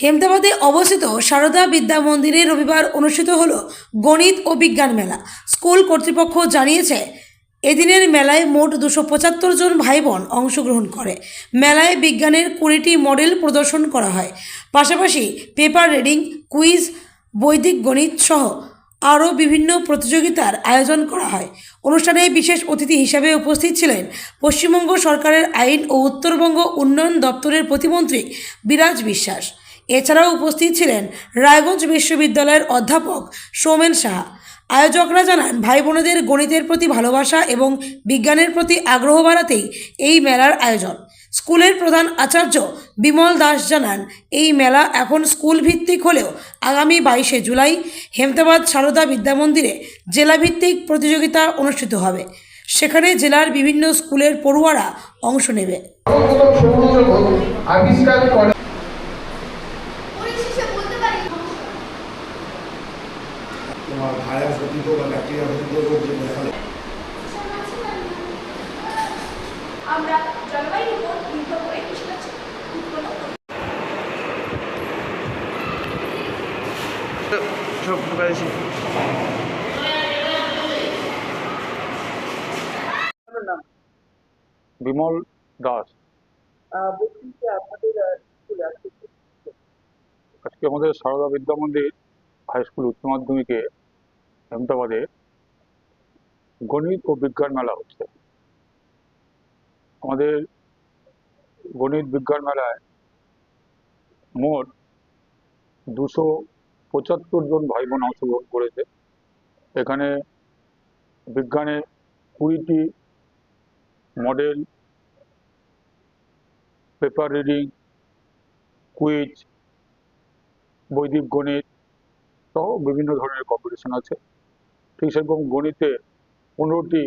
হেমতাবাদে অবস্থিত সারদা বিদ্যা মন্দিরে রবিবার অনুষ্ঠিত হল গণিত ও বিজ্ঞান মেলা। স্কুল কর্তৃপক্ষ জানিয়েছে, এদিনের মেলায় মোট 275 জন ভাই বোন অংশগ্রহণ করে। মেলায় বিজ্ঞানের 20টি মডেল প্রদর্শন করা হয়। পাশাপাশি পেপার রিডিং, কুইজ, বৈদিক গণিত সহ আরও বিভিন্ন প্রতিযোগিতার আয়োজন করা হয়। অনুষ্ঠানে বিশেষ অতিথি হিসেবে উপস্থিত ছিলেন পশ্চিমবঙ্গ সরকারের আইন ও উত্তরবঙ্গ উন্নয়ন দপ্তরের প্রতিমন্ত্রী বিরাজ বিশ্বাস। এছাড়াও উপস্থিত ছিলেন রায়গঞ্জ বিশ্ববিদ্যালয়ের অধ্যাপক সৌমেন সাহা। আয়োজকরা জানান, ভাই বোনেদের গণিতের প্রতি ভালোবাসা এবং বিজ্ঞানের প্রতি আগ্রহ বাড়াতেই এই মেলার আয়োজন। স্কুলের প্রধান আচার্য বিমল দাস জানান, এই মেলা এখন স্কুল ভিত্তিক হলেও আগামী 22শে জুলাই হেমতাবাদ সারদা বিদ্যামন্দিরে জেলাভিত্তিক প্রতিযোগিতা অনুষ্ঠিত হবে। সেখানে জেলার বিভিন্ন স্কুলের পড়ুয়ারা অংশ নেবে। তোমার ভাইরাস ঘটিত বা ব্যাকটেরিয়া ঘটিত রোগ যে দেখা যায়। আমরা জলবায়ুর উপর নির্ভর করে কৃষিকাজ উৎপন্ন করি। বিমল দাস। আজকে আমাদের সারদা বিদ্যা মন্দির হাই স্কুল উচ্চ মাধ্যমিকে হেমতাবাদে গণিত ও বিজ্ঞান মেলা হচ্ছে। আমাদের গণিত বিজ্ঞান মেলায় মোট 275 জন ভাই বোন অংশগ্রহণ করেছে। এখানে বিজ্ঞানের 20টি মডেল, পেপার রিডিং, কুইজ, বৈদিক গণিত সহ বিভিন্ন ধরনের কম্পিটিশন আছে। ঠিক সেরকম গণিতে 15টি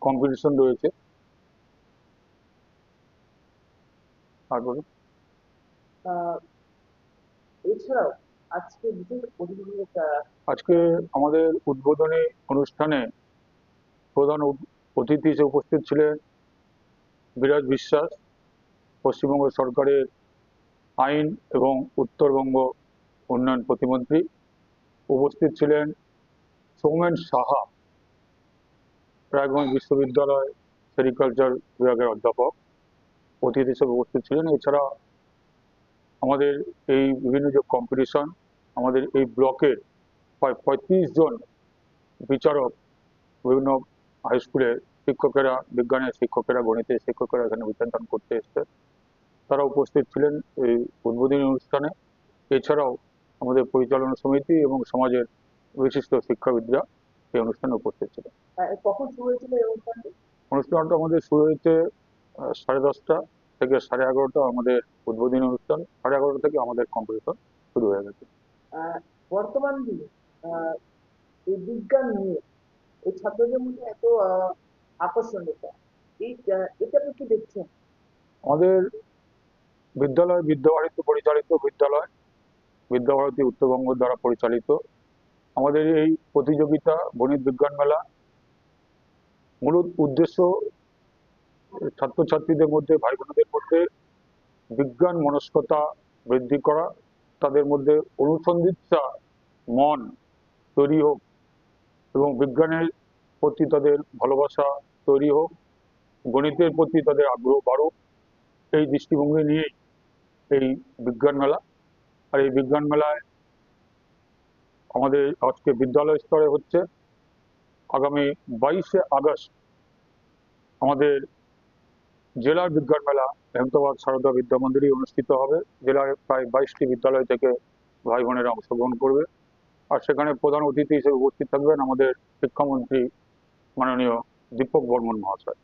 কম্পিটিশন রয়েছে। তারপরে এছাড়াও আজকে বিশেষ অতিথি আজকে আমাদের উদ্বোধনী অনুষ্ঠানে প্রধান অতিথি হিসেবে উপস্থিত ছিলেন বিরাজ বিশ্বাস, পশ্চিমবঙ্গ সরকারের আইন এবং উত্তরবঙ্গ উন্নয়ন প্রতিমন্ত্রী। উপস্থিত ছিলেন সৌমেন সাহা, রায়গঞ্জ বিশ্ববিদ্যালয় সেরিকালচার বিভাগের অধ্যাপক, অতিথি হিসেবে উপস্থিত ছিলেন। এছাড়া আমাদের এই বিভিন্ন যে কম্পিটিশন, আমাদের এই ব্লকের প্রায় 35 জন বিচারক, বিভিন্ন হাই স্কুলের শিক্ষকেরা, বিজ্ঞানের শিক্ষকেরা, গণিতের শিক্ষকেরা এখানে বিচারদান করতে এসছে, তারা উপস্থিত ছিলেন এই উদ্বোধনী অনুষ্ঠানে। এছাড়াও আমাদের পরিচালনা সমিতি এবং সমাজের বিশিষ্ট শিক্ষাবিদরা এই অনুষ্ঠানে উপস্থিত ছিলেন। কখন শুরু হয়েছিল এই অনুষ্ঠানটি? অনুষ্ঠানটা আমাদের শুরু হয়েছে 10:30 থেকে 11:30 আমাদের উদ্বোধনী অনুষ্ঠান, 11:30 থেকে আমাদের কম্পিটিশন শুরু হয়ে গেছে। বর্তমান দিনে এই বিজ্ঞান নিয়ে এই ছাত্রদের মধ্যে এত আকর্ষণ এটা আপনি কি দেখছেন? আমাদের বিদ্যালয় বিদ্যাভারতী পরিচালিত বিদ্যালয়, বিদ্যাভারতী উত্তরবঙ্গ দ্বারা পরিচালিত আমাদের এই প্রতিযোগিতা গণিত বিজ্ঞান মেলা মূল উদ্দেশ্য ছাত্রছাত্রীদের মধ্যে, ভাই বোনদের মধ্যে বিজ্ঞান মনস্কতা বৃদ্ধি করা, তাদের মধ্যে অনুসন্ধিৎসা মন তৈরি হোক এবং বিজ্ঞানের প্রতি তাদের ভালোবাসা তৈরি হোক, গণিতের প্রতি তাদের আগ্রহ বাড়ুক, এই দৃষ্টিভঙ্গি নিয়েই এই বিজ্ঞান মেলা। আর এই বিজ্ঞান মেলায় আমাদের আজকে বিদ্যালয় স্তরে হচ্ছে, আগামী 22শে আগস্ট আমাদের জেলার বিজ্ঞান মেলা হেমতাবাদ সারদা বিদ্যা মন্দিরে অনুষ্ঠিত হবে। জেলার প্রায় 22টি বিদ্যালয় থেকে ভাই বোনেরা অংশগ্রহণ করবে। আর সেখানে প্রধান অতিথি হিসেবে উপস্থিত থাকবেন আমাদের শিক্ষামন্ত্রী মাননীয় দীপক বর্মন মহাশয়।